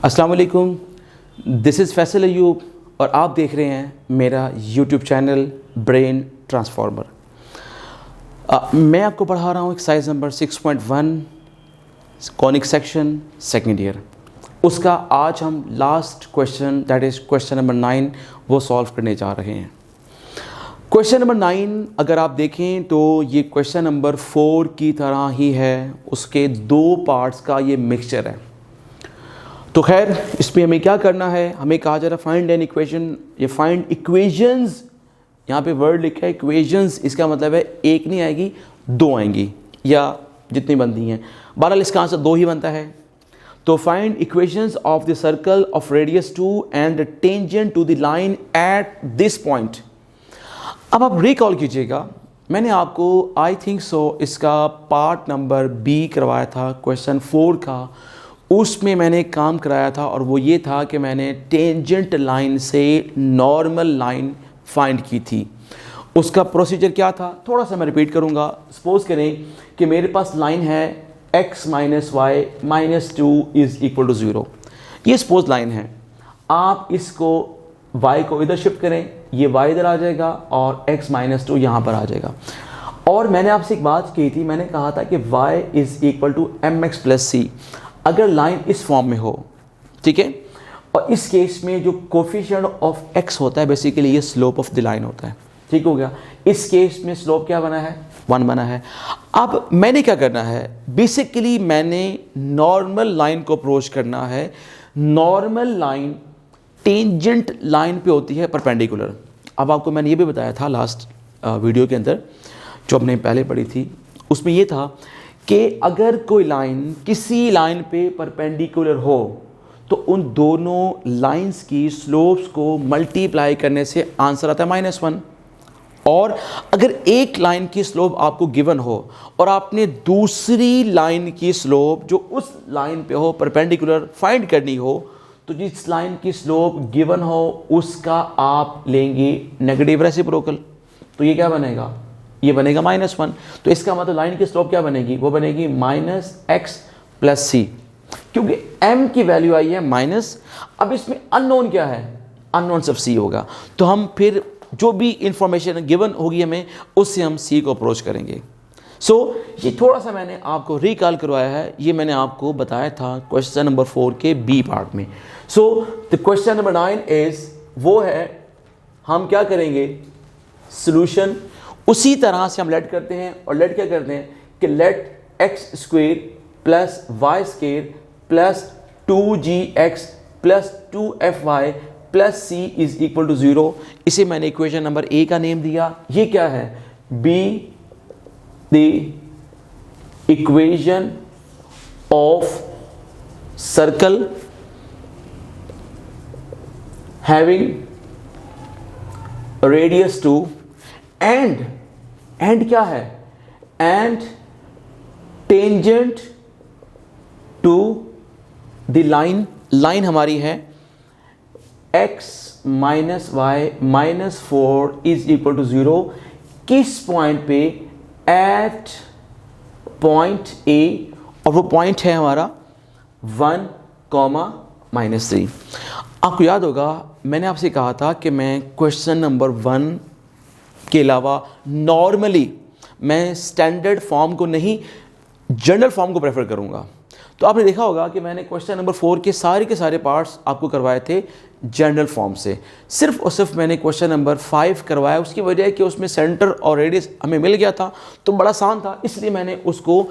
अस्सलाम वालेकुम, this is Faisal Ayub और आप देख रहे हैं मेरा यूट्यूब चैनल ब्रेन ट्रांसफार्मर। मैं आपको पढ़ा रहा हूँ exercise number 6.1 conic section second year. उसका आज हम last question that is question number 9 वो सॉल्व करने जा रहे हैं। क्वेश्चन नंबर 9 अगर आप देखें तो ये क्वेश्चन नंबर 4 की तरह ही है, उसके दो पार्ट्स का ये मिक्सचर है। तो खैर इसमें हमें क्या करना है, हमें कहा जा रहा है फाइंड एन इक्वेशन। ये फाइंड इक्वेशंस, यहाँ पे वर्ड लिखा है इक्वेशंस, इसका मतलब है एक नहीं आएगी दो आएंगी या जितनी बनती हैं। बहरहाल इसका आंसर दो ही बनता है। तो find equations of the circle of radius 2 and the tangent to the line at this point. अब आप रिकॉल कीजिएगा, मैंने आपको आई थिंक सो इसका पार्ट नंबर बी करवाया था क्वेश्चन 4 का। उसमें मैंने एक काम कराया था और वो ये था कि मैंने टेंजेंट लाइन से नॉर्मल लाइन फाइंड की थी। उसका प्रोसीजर क्या था थोड़ा सा मैं रिपीट करूँगा। सपोज़ करें कि मेरे पास लाइन है x minus y minus 2 is equal to 0। ये सपोज लाइन है। आप इसको y को इधर शिफ्ट करें, ये y इधर आ जाएगा और x माइनस 2 यहाँ पर आ जाएगा। और मैंने आपसे एक बात कही थी, मैंने कहा था कि y is equal to mx plus c अगर लाइन इस फॉर्म में हो, ठीक है। और इस केस में जो कोफिशिएंट ऑफ x होता है बेसिकली ये स्लोप ऑफ द लाइन होता है, ठीक हो गया। इस केस में स्लोप क्या बना है, 1 बना है। अब मैंने क्या करना है, बेसिकली मैंने नॉर्मल लाइन को अप्रोच करना है। नॉर्मल लाइन टेंजेंट लाइन पे होती है परपेंडिकुलर। अब आपको मैंने ये भी बताया था लास्ट वीडियो के अंदर जो हमने पहले पढ़ी थी, उसमें ये था कि अगर कोई लाइन किसी लाइन पे परपेंडिकुलर हो तो उन दोनों लाइंस की स्लोप्स को मल्टीप्लाई करने से आंसर आता है -1। और अगर एक लाइन की स्लोप आपको गिवन हो और आपने दूसरी लाइन की स्लोप जो उस लाइन पे हो परपेंडिकुलर फाइंड करनी हो, तो जिस लाइन की स्लोप गिवन हो उसका आप लेंगे नेगेटिव रेसिप्रोकल। तो ये क्या बनेगा, ये बनेगा -1। तो इसका मतलब लाइन की स्लोप क्या बनेगी, वो बनेगी -x प्लस सी, क्योंकि m की वैल्यू आई है माइनस। अब इसमें अननोन क्या है, अननोन सब c होगा। तो हम फिर जो भी इंफॉर्मेशन गिवन होगी हमें उससे हम c को अप्रोच करेंगे। ये थोड़ा सा मैंने आपको रिकॉल करवाया है, ये मैंने आपको बताया था क्वेश्चन नंबर 4 के बी पार्ट में। द क्वेश्चन नंबर 9 इज वो है, हम क्या करेंगे सोल्यूशन उसी तरह से हम लेट करते हैं। और लेट क्या करते हैं कि let x square plus y square plus 2gx plus 2fy plus c is equal to 0। इसे मैंने इक्वेशन नंबर ए का नेम दिया। ये क्या है, be the equation of circle having radius 2 and क्या है, and tangent to the line हमारी है x minus y minus 4 is equal to 0। किस पॉइंट पे, एट पॉइंट ए, और वो पॉइंट है हमारा 1, -3। आपको याद होगा मैंने आपसे कहा था कि मैं क्वेश्चन नंबर 1 के अलावा नॉर्मली मैं स्टैंडर्ड फॉर्म को नहीं जनरल फॉर्म को प्रेफर करूंगा। तो आपने देखा होगा कि मैंने क्वेश्चन नंबर 4 के सारे पार्ट्स आपको करवाए थे जनरल फॉर्म से। सिर्फ और सिर्फ मैंने क्वेश्चन नंबर 5 करवाया, उसकी वजह है कि उसमें सेंटर और रेडियस हमें मिल गया था तो बड़ा आसान था, इसलिए मैंने उसको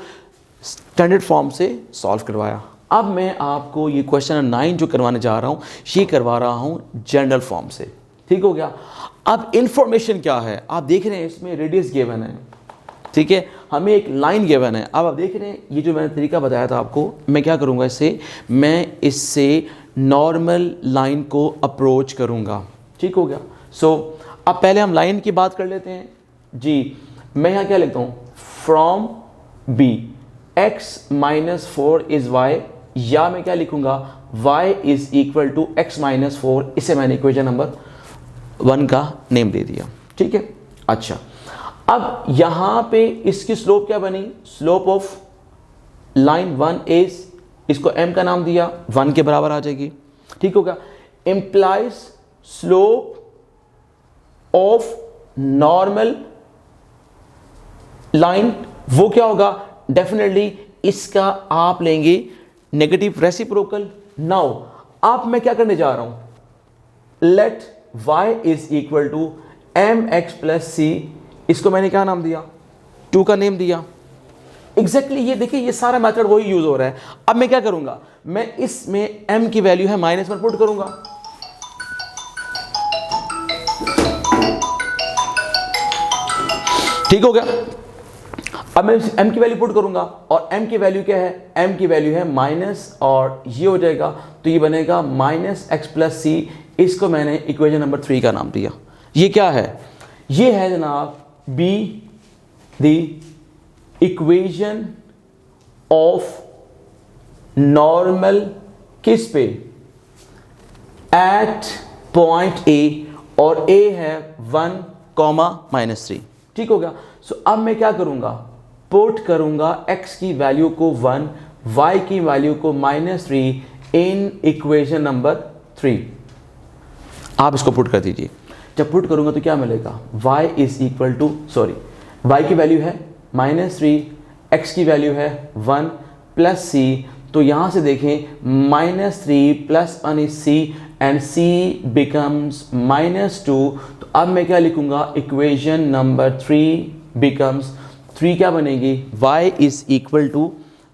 स्टैंडर्ड फॉर्म से सॉल्व करवाया। अब मैं आपको ये क्वेश्चन 9 जो करवाने जा रहा हूँ ये करवा रहा हूँ जनरल फॉर्म से, ठीक हो गया। अब इंफॉर्मेशन क्या है, आप देख रहे हैं इसमें रेडियस गिवन है, ठीक है, हमें एक लाइन गिवन है। अब आप देख रहे हैं ये जो मैंने तरीका बताया था आपको, मैं क्या करूँगा मैं इससे नॉर्मल लाइन को अप्रोच करूँगा, ठीक हो गया। अब पहले हम लाइन की बात कर लेते हैं जी। मैं यहाँ क्या लिखता हूँ, from B x minus 4 is y, या मैं क्या लिखूँगा y is equal to x minus 4। इसे मैंने इक्वेशन नंबर 1 का नेम दे दिया, ठीक है। अच्छा, अब यहाँ पे इसकी स्लोप क्या बनी, स्लोप ऑफ लाइन 1 इज इसको m का नाम दिया, 1 के बराबर आ जाएगी, ठीक होगा। Implies slope of normal line, वो क्या होगा, डेफिनेटली इसका आप लेंगे नेगेटिव रेसिप्रोकल। नाउ अब मैं क्या करने जा रहा हूं, let y is equal to mx plus c, इसको मैंने क्या नाम दिया, 2 का नेम दिया। एग्जैक्टली ये देखिए, ये सारा मेथड वही यूज हो रहा है। अब मैं क्या करूंगा, मैं इसमें m की वैल्यू है -1 पुट करूंगा, ठीक हो गया। अब मैं m की वैल्यू पुट करूंगा और m की वैल्यू क्या है, m की वैल्यू है माइनस, और ये हो जाएगा तो ये बनेगा -x प्लस सी, इसको मैंने इक्वेशन नंबर 3 का नाम दिया। ये क्या है, ये है जनाब b the equation of normal किस पे, एट पॉइंट a, और a है 1, -3, ठीक हो गया। सो अब मैं क्या करूंगा, पुट करूंगा x की वैल्यू को 1, y की वैल्यू को -3 इन इक्वेशन नंबर 3। आप इसको पुट कर दीजिए। जब पुट करूंगा तो क्या मिलेगा, y is equal to, sorry, y की वैल्यू है -3, x की वैल्यू है 1 प्लस c, तो यहां से देखें -3 plus 1 is c and c becomes -2। तो अब मैं क्या लिखूंगा, इक्वेशन नंबर 3 बिकम्स, 3 क्या बनेगी, y is equal to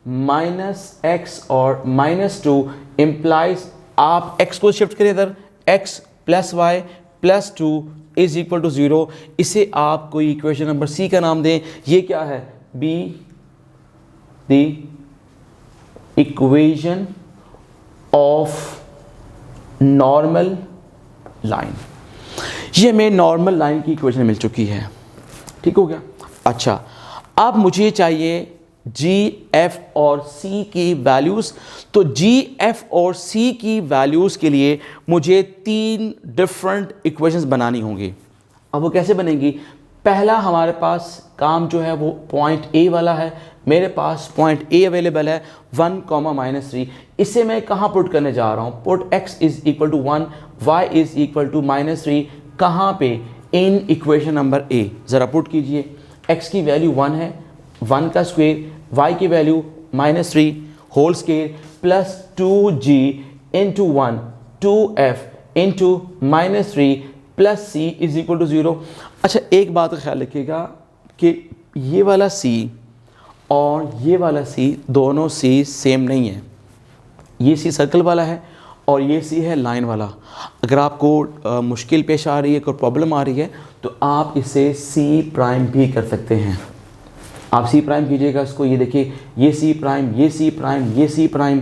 -x और -2 इम्प्लाइज, आप x को शिफ्ट करें इधर, x plus y plus 2 is equal to 0। इसे आप कोई इक्वेशन नंबर c का नाम दें। ये क्या है, b the equation of normal line, ये हमें नॉर्मल लाइन की इक्वेशन मिल चुकी है, ठीक हो गया। अच्छा, अब मुझे चाहिए g, f और c की वैल्यूज़। तो g, f और c की वैल्यूज़ के लिए मुझे 3 डिफरेंट इक्वेशंस बनानी होंगी। अब वो कैसे बनेंगी, पहला हमारे पास काम जो है वो पॉइंट a वाला है, मेरे पास पॉइंट a अवेलेबल है 1, -3। इसे मैं कहाँ पुट करने जा रहा हूँ, put x is equal to 1, y is equal to -3, कहाँ पे, इन इक्वेशन नंबर a। ज़रा पुट कीजिए, x की वैल्यू 1 है, 1 का स्क्वायर, y की value -3 whole square plus 2g into 1, 2f into -3 plus c is equal to 0। अच्छा, एक बात का ख्याल रखिएगा कि ये वाला c और ये वाला c, दोनों c सेम नहीं है। ये c सर्कल वाला है और ये c है लाइन वाला। अगर आपको मुश्किल पेश आ रही है, कोई प्रॉब्लम आ रही है, तो आप इसे c प्राइम भी कर सकते हैं। आप c प्राइम कीजिएगा इसको, ये देखिए, ये c प्राइम, ये c प्राइम, ये c प्राइम,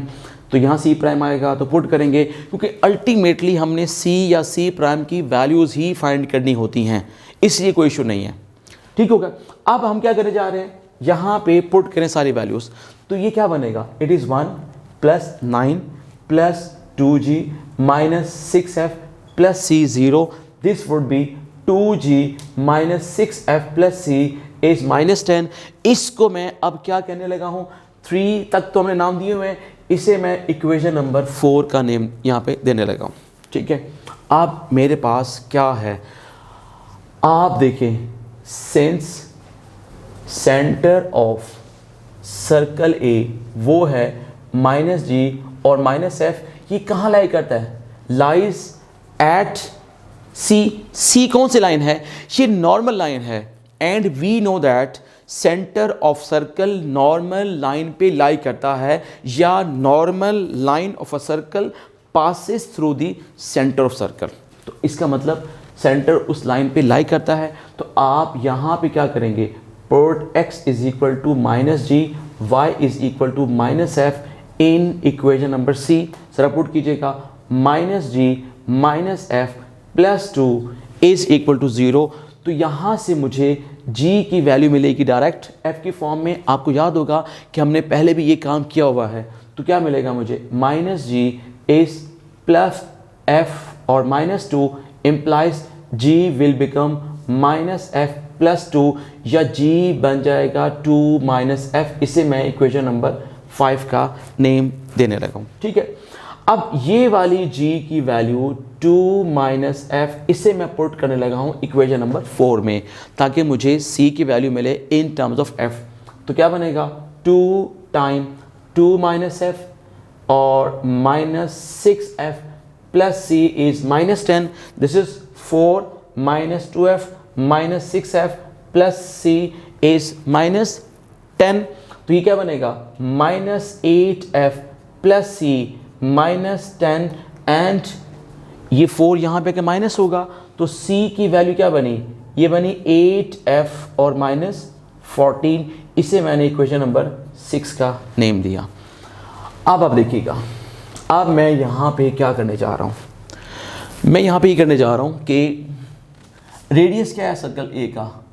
तो यहाँ c प्राइम आएगा तो पुट करेंगे, क्योंकि अल्टीमेटली हमने c या c प्राइम की वैल्यूज़ ही फाइंड करनी होती हैं, इसलिए कोई इशू नहीं है, ठीक होगा। अब हम क्या करने जा रहे हैं, यहाँ पे पुट करें सारी वैल्यूज़, तो ये क्या बनेगा, it is 1 plus 9 plus 2g minus 6f plus c 0, this would be 2g minus 6f plus c is -10। इसको मैं अब क्या कहने लगा हूँ, 3 तक तो हमने नाम दिए हुए हैं, इसे मैं इक्वेशन नंबर 4 का नेम यहाँ पे देने लगा हूँ, ठीक है। अब मेरे पास क्या है, आप देखें, सिंस सेंटर ऑफ सर्कल ए वो है -g और -f, ये कहाँ लाई करता है, लाइज एट c कौन सी लाइन है, ये नॉर्मल लाइन है, and we know that centre of circle normal line पे लाई करता है, या normal line of a circle passes through the centre of circle. तो इसका मतलब सेंटर उस लाइन पे लाई करता है। तो आप यहाँ पे क्या करेंगे, put x is equal to -g, y is equal to -f in equation number c। जरा पुट कीजिएगा, -g -f plus 2 is equal to 0। तो यहाँ से मुझे g की वैल्यू मिलेगी डायरेक्ट f की फॉर्म में। आपको याद होगा कि हमने पहले भी ये काम किया हुआ है। तो क्या मिलेगा मुझे, -g इज प्लस f और -2 implies g will become -f plus 2, या g बन जाएगा 2 - f। इसे मैं इक्वेशन नंबर 5 का नेम देने लगा हूँ। ठीक है, अब ये वाली g की वैल्यू 2 माइनस एफ, इसे मैं पुट करने लगा हूँ इक्वेशन नंबर 4 में, ताकि मुझे c की वैल्यू मिले इन टर्म्स ऑफ f। तो क्या बनेगा 2 टाइम 2 माइनस एफ और minus 6f plus c is minus 10। This is 4 minus 2f minus 6f plus c is minus 10। तो ये क्या बनेगा minus 8f plus c minus 10 and ये 4 यहाँ पे क्या माइनस होगा, तो c की वैल्यू क्या बनी, ये बनी 8f और माइनस 14। इसे मैंने इक्वेशन नंबर 6 का नेम दिया। अब आप देखिएगा, अब मैं यहाँ पे क्या करने जा रहा हूँ, मैं यहाँ पे ये करने जा रहा हूँ कि रेडियस क्या है सर्कल ए का,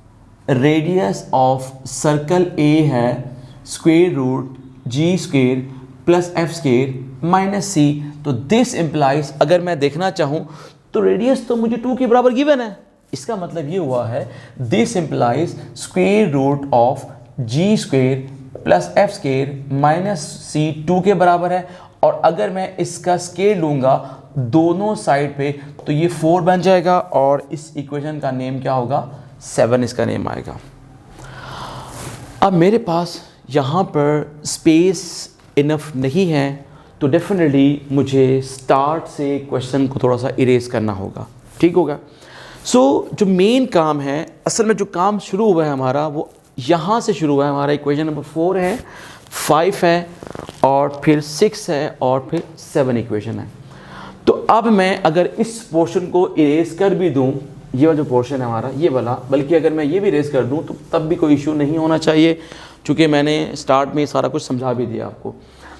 रेडियस ऑफ सर्कल ए है square root g square plus f square minus c. तो दिस इम्प्लाइज, अगर मैं देखना चाहूँ तो रेडियस तो मुझे 2 के बराबर गिवन है, इसका मतलब ये हुआ है this implies square root of g square plus f square minus c 2 के बराबर है। और अगर मैं इसका स्क्वायर लूँगा दोनों साइड पे तो ये 4 बन जाएगा और इस इक्वेशन का नेम क्या होगा 7 इसका नेम आएगा। अब मेरे पास यहाँ पर स्पेस इनफ नहीं है तो डेफिनेटली मुझे स्टार्ट से क्वेश्चन को थोड़ा सा इरेज करना होगा। ठीक होगा। सो जो मेन काम है, असल में जो काम शुरू हुआ है हमारा वो यहाँ से शुरू हुआ है। हमारा इक्वेशन नंबर 4 है, 5 है और फिर 6 है और फिर 7 इक्वेशन है। तो अब मैं अगर इस पोर्शन को इरेज कर भी दूँ, ये वाला जो पोर्शन है हमारा ये वाला, बल्कि अगर मैं ये भी इरेज कर दूँ तो तब भी कोई इशू नहीं होना चाहिए, चूँकि मैंने स्टार्ट में सारा कुछ समझा भी दिया आपको।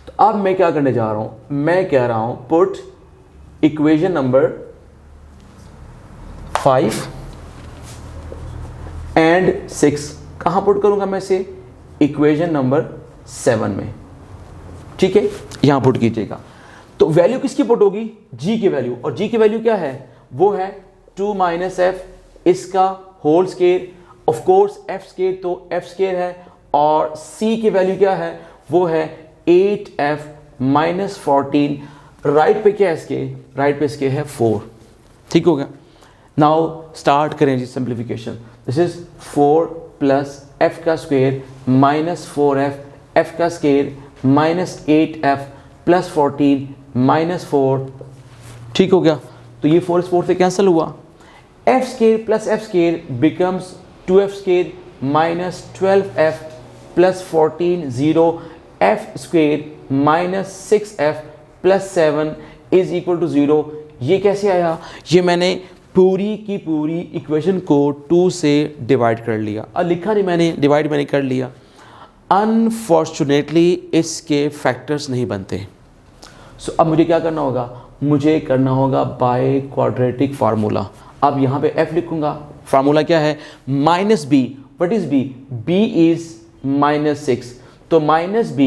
तो अब मैं क्या करने जा रहा हूँ, मैं कह रहा हूँ पुट इक्वेशन नंबर 5 एंड 6 कहाँ पुट करूँगा मैं इसे, इक्वेशन नंबर 7 में। ठीक है, यहाँ पुट कीजिएगा। तो वैल्यू किसकी पुट होगी, g की वैल्यू, और g की वैल्यू क्या है, वो है 2 माइनस एफ, इसका whole square, of course f square तो एफ स्क्वायर है, और c की वैल्यू क्या है, वो है 8f माइनस 14। राइट पे क्या है इसके, राइट पे इसके है 4। ठीक हो गया। नाउ स्टार्ट करें जी simplification. This is 4 plus f का स्क्वायर माइनस 4f एफ का square minus 8f plus 14 minus 4। ठीक हो गया। तो ये 4 इस 4 से कैंसिल हुआ, f square plus f square becomes 2f square minus 12f plus 14 0 f square minus 6f plus 7 is equal to 0। ये कैसे आया, ये मैंने पूरी की पूरी इक्वेशन को 2 से डिवाइड कर लिया। और लिखा नहीं मैंने, डिवाइड मैंने कर लिया। अनफॉर्चुनेटली इसके फैक्टर्स नहीं बनते। सो अब मुझे क्या करना होगा, मुझे करना होगा बाय क्वाड्रेटिक फार्मूला। अब यहाँ पे f लिखूंगा, फार्मूला क्या है, minus b. What is b, b is minus 6, तो माइनस b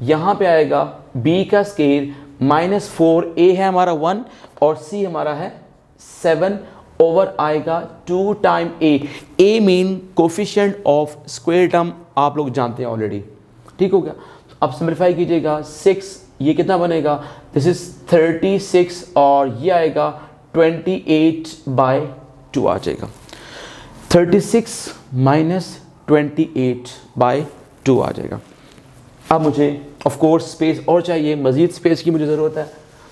यहाँ पे आएगा b का स्क्वायर माइनस 4, a है हमारा 1 और c हमारा है 7 ओवर आएगा 2 time a mean coefficient of square term आप लोग जानते हैं ऑलरेडी। ठीक हो गया। अब सिंप्लीफाई कीजिएगा, 6 ये कितना बनेगा, दिस इज 36 और ये आएगा 28/2 आ जाएगा। 36 माइनस 28/2 आ जाएगा। अब मुझे ऑफ कोर्स स्पेस और चाहिए, मज़ीद स्पेस की मुझे ज़रूरत है।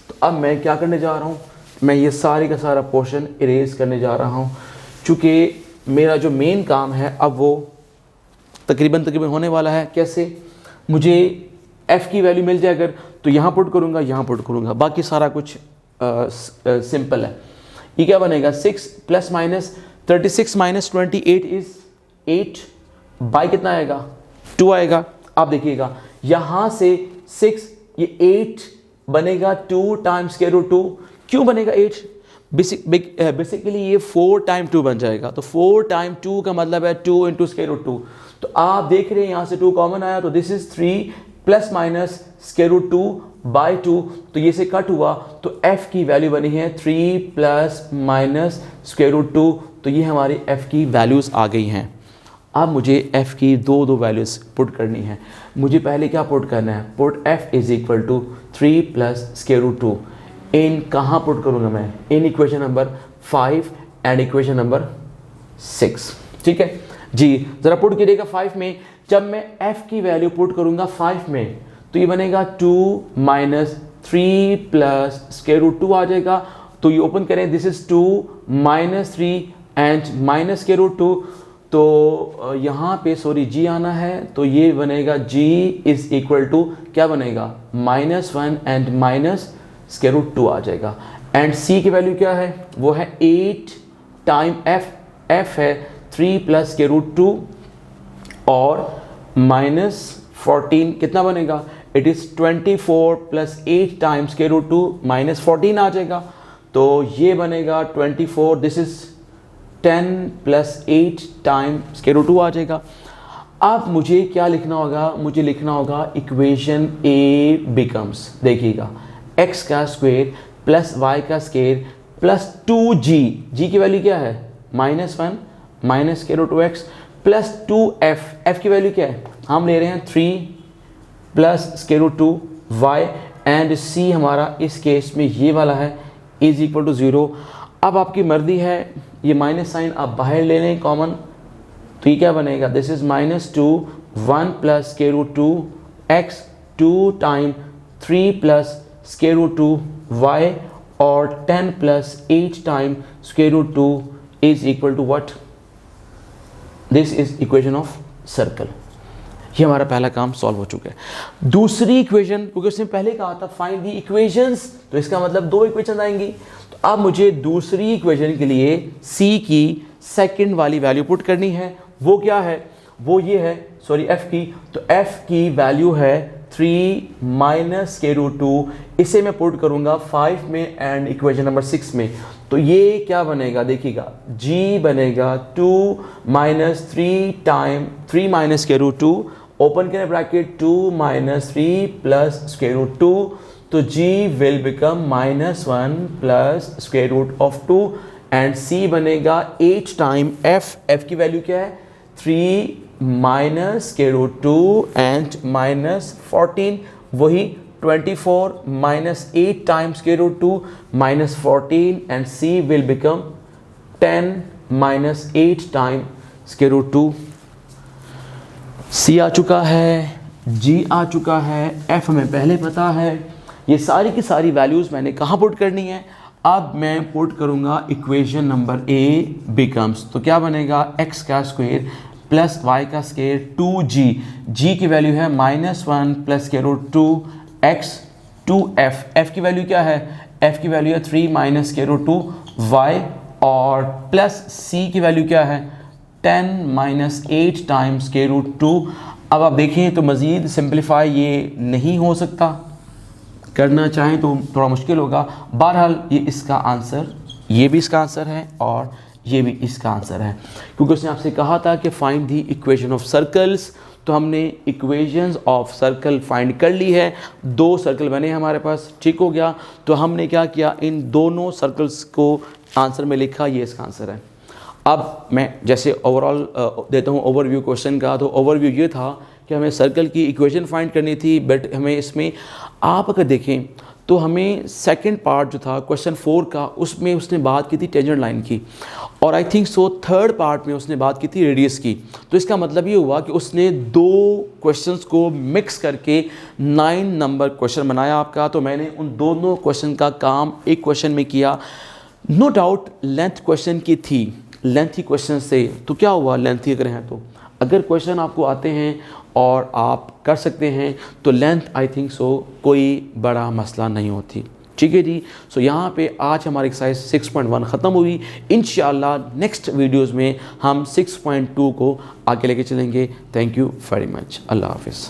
तो अब मैं क्या करने जा रहा हूँ, मैं ये सारी का सारा पोर्शन इरेज करने जा रहा हूँ, चूँकि मेरा जो मेन काम है अब वो तकरीबन होने वाला है। कैसे, मुझे f की वैल्यू मिल जाए अगर, तो यहाँ पुट करूँगा, यहाँ पुट करूँगा, बाकी सारा कुछ सिंपल है। ये क्या बनेगा, 6 plus minus 36 minus 28 is 8 by कितना आएगा, 2 आएगा। आप देखिएगा यहाँ से 6 ये 8 बनेगा 2 टाइम्स स्क्वायर रूट 2। क्यों बनेगा 8, बेसिकली ये 4 टाइम 2 बन जाएगा। तो 4 टाइम 2 का मतलब है 2 इंटू स्क्वायर रूट 2। तो आप देख रहे हैं यहाँ से 2 कॉमन आया, तो this is 3 plus minus square root 2/2। तो ये से कट हुआ, तो f की वैल्यू बनी है 3 प्लस माइनस स्क्वायर रूट 2। तो ये हमारी f की वैल्यूज़ आ गई हैं। अब मुझे f की दो वैल्यूज़ पुट करनी है। मुझे पहले क्या पुट करना है, put f is equal to 3 plus square root 2 in कहाँ पुट करूँगा मैं, in equation number 5 and equation number 6। ठीक है जी, ज़रा पुट कीजिएगा 5 में। जब मैं f की वैल्यू पुट करूँगा 5 में तो ये बनेगा 2 माइनस 3 प्लस स्क्वायर रूट 2 आ जाएगा। तो ये ओपन करें, this is 2 minus 3 and minus square root 2। तो यहाँ पे सॉरी g आना है, तो ये बनेगा g इज इक्वल टू क्या बनेगा, -1 एंड माइनस स्क्वायर रूट 2 आ जाएगा। एंड c की वैल्यू क्या है, वो है 8 टाइम f है 3 प्लस स्क्वायर रूट 2 और -14 कितना बनेगा, it is 24 plus 8 times square root 2 -14 आ जाएगा। तो ये बनेगा 24, this is 10 plus 8 time square root 2 आ जाएगा। अब मुझे क्या लिखना होगा, मुझे लिखना होगा इक्वेशन a बिकम्स, देखिएगा x का स्क्वायर प्लस y का स्क्वायर प्लस 2g, g की वैल्यू क्या है -1 minus square root 2x plus 2f, f की वैल्यू क्या है, हम ले रहे हैं 3 plus square root 2y and c हमारा इस केस में ये वाला है इज इक्वल टू 0। अब आपकी मर्जी है, ये माइनस साइन आप बाहर ले लें कॉमन, तो ये क्या बनेगा, this is -2 1 plus square root 2x 2 time 3 plus square root 2y और 10 plus 8 time square root 2 is equal to what, this is equation of circle. ये हमारा पहला काम सॉल्व हो चुका है। दूसरी इक्वेशन, क्योंकि उसने पहले कहा था फाइंड दी इक्वेशंस, तो इसका मतलब 2 इक्वेशन आएंगी। तो अब मुझे दूसरी इक्वेशन के लिए c की सेकंड वाली वैल्यू पुट करनी है। वो क्या है, वो ये है, सॉरी f की, तो f की वैल्यू है 3 माइनस स्क्वायर रूट 2, इसे मैं पुट करूंगा 5 में एंड इक्वेशन नंबर 6 में। तो ये क्या बनेगा, देखिएगा g बनेगा 2 minus 3 time 3 minus square root 2, open करें bracket 2 minus 3 plus square root 2, तो g will become -1 plus square root of 2 and c बनेगा 8 टाइम f की वैल्यू क्या है 3 माइनस स्क्वायर रूट 2 एंड -14, वही 24 minus 8 times square root 2 -14 and c will become 10 minus 8 time square root 2। c आ चुका है, g आ चुका है, f हमें पहले पता है। ये सारी की सारी वैल्यूज़ मैंने कहाँ पुट करनी है, अब मैं पुट करूँगा इक्वेशन नंबर a बिकम्स, तो क्या बनेगा x का स्क्वायर प्लस y का स्क्वायर 2g, g की वैल्यू है -1 plus square root 2x 2f, f की वैल्यू क्या है, f की वैल्यू है 3 माइनस स्क्वायर रूट 2y और प्लस c की वैल्यू क्या है 10 माइनस 8 टाइम्स स्क्वायर रूट 2। अब आप देखें तो मज़ीद सिंप्लीफाई ये नहीं हो सकता, करना चाहें तो थोड़ा मुश्किल होगा। बहरहाल ये इसका आंसर, ये भी इसका आंसर है और ये भी इसका आंसर है, क्योंकि उसने आपसे कहा था कि find the equation of circles, तो हमने इक्वेशंस ऑफ सर्कल फाइंड कर ली है। 2 सर्कल बने हमारे पास, ठीक हो गया। तो हमने क्या किया, इन दोनों सर्कल्स को आंसर में लिखा, ये इसका आंसर है। अब मैं जैसे ओवरऑल देता हूँ ओवरव्यू क्वेश्चन का, तो ओवरव्यू ये था कि हमें सर्कल की इक्वेशन फाइंड करनी थी, बट हमें इसमें आप अगर देखें तो हमें सेकंड पार्ट जो था क्वेश्चन 4 का, उसमें उसने बात की थी टेंजेंट लाइन की, और I think so third part में उसने बात की थी रेडियस की। तो इसका मतलब ये हुआ कि उसने 2 क्वेश्चंस को मिक्स करके 9 नंबर क्वेश्चन बनाया आपका। तो मैंने उन दोनों क्वेश्चन का काम एक क्वेश्चन में किया। नो डाउट लेंथ क्वेश्चन की थी, लेंथी क्वेश्चन से तो क्या हुआ, लेंथी अगर हैं तो अगर क्वेश्चन आपको आते हैं और आप कर सकते हैं तो लेंथ आई थिंक सो कोई बड़ा मसला नहीं होती। ठीक है जी। सो यहाँ पे आज हमारी एक्सरसाइज 6.1 ख़त्म हुई। इंशाल्लाह नेक्स्ट वीडियोस में हम 6.2 को आगे लेके चलेंगे। Thank you very much. अल्लाह हाफिज़।